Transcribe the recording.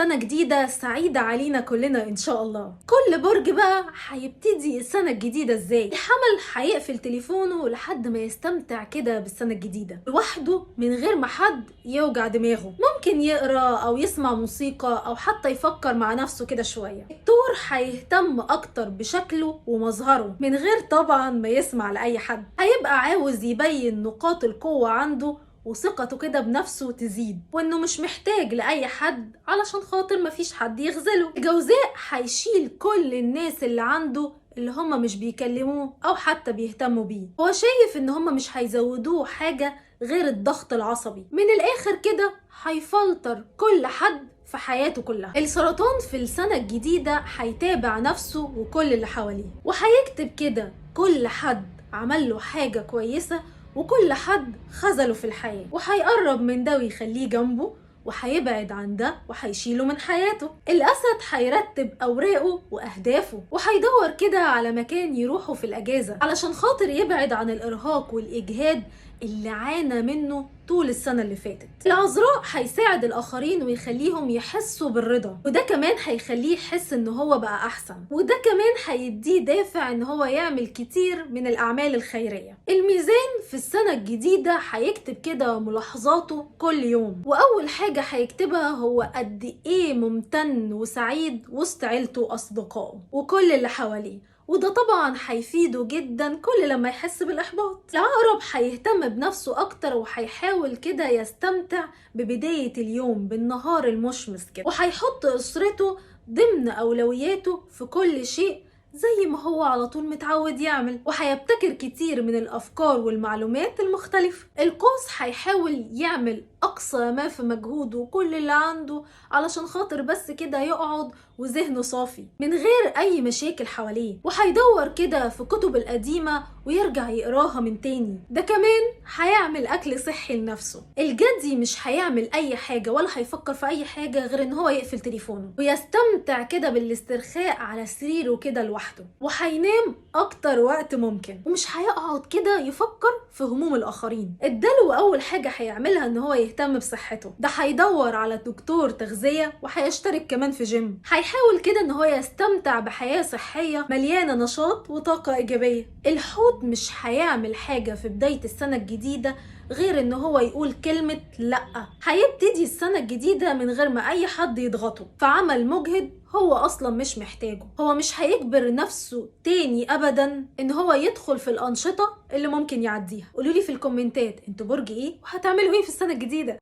سنة جديدة سعيدة علينا كلنا إن شاء الله. كل برج بقى هيبتدي السنة الجديدة إزاي؟ الحمل هيقفل تليفونه لحد ما يستمتع كده بالسنة الجديدة لوحده من غير ما حد يوجع دماغه. ممكن يقرأ أو يسمع موسيقى أو حتى يفكر مع نفسه كده شوية. الثور هيهتم أكتر بشكله ومظهره من غير طبعا ما يسمع لأي حد. هيبقى عاوز يبين نقاط القوة عنده وثقته كده بنفسه تزيد، وانه مش محتاج لاي حد علشان خاطر مفيش حد يغزله. الجوزاء هيشيل كل الناس اللي عنده اللي هم مش بيكلموه او حتى بيهتموا بيه. هو شايف ان هم مش هيزودوه حاجة غير الضغط العصبي. من الاخر كده هيفلتر كل حد في حياته كلها. السرطان في السنة الجديدة هيتابع نفسه وكل اللي حواليه، وهيكتب كده كل حد عمل له حاجة كويسة وكل حد خذله في الحياة، وهيقرب من ده ويخليه جنبه، وهيبعد عن ده وهيشيله من حياته. الأسد هيرتب أوراقه وأهدافه، وهيدور كده على مكان يروحه في الأجازة علشان خاطر يبعد عن الإرهاق والإجهاد اللي عانى منه طول السنة اللي فاتت. العذراء هيساعد الآخرين ويخليهم يحسوا بالرضا، وده كمان هيخليه يحس إن هو بقى أحسن، وده كمان هيديه دافع إن هو يعمل كتير من الأعمال الخيرية. الميزان في السنة الجديدة هيكتب كده ملاحظاته كل يوم، وأول حاجة هيكتبها هو قد إيه ممتن وسعيد وسط عيلته وأصدقائه وكل اللي حواليه، وده طبعا هيفيده جدا كل لما يحس بالإحباط. العقرب هيهتم بنفسه أكتر وهيحاول كده يستمتع ببداية اليوم بالنهار المشمس كده، وهيحط أسرته ضمن أولوياته في كل شيء زي ما هو على طول متعود يعمل، وهيبتكر كتير من الأفكار والمعلومات المختلفة. القوس هيحاول يعمل أقصى ما في مجهوده وكل اللي عنده علشان خاطر بس كده يقعد وذهنه صافي من غير أي مشاكل حواليه، وهيدور كده في كتب القديمة ويرجع يقراها من تاني. ده كمان هيعمل أكل صحي لنفسه. الجدي مش هيعمل أي حاجة ولا هيفكر في أي حاجة غير إن هو يقفل تليفونه ويستمتع كده بالاسترخاء على سريره كده لوحده، وهينام أكتر وقت ممكن، ومش هيقعد كده يفكر في هموم الآخرين. الدلو أول حاجة هيعملها إن هو يهتم بصحته. ده هيدور على دكتور تغذية وهيشترك كمان في جيم. هيحاول كده إن هو يستمتع بحياة صحية مليانة نشاط وطاقة إيجابية. الحوت مش هيعمل حاجة في بداية السنة الجديدة غير إن هو يقول كلمة لأ. هيبتدي السنة الجديدة من غير ما أي حد يضغطه في عمل مجهد هو أصلا مش محتاجه. هو مش هيجبر نفسه تاني أبدا إن هو يدخل في الأنشطة اللي ممكن يعديها. قولولي في الكومنتات انتوا برج إيه وهتعملوا إيه في السنة الجديدة.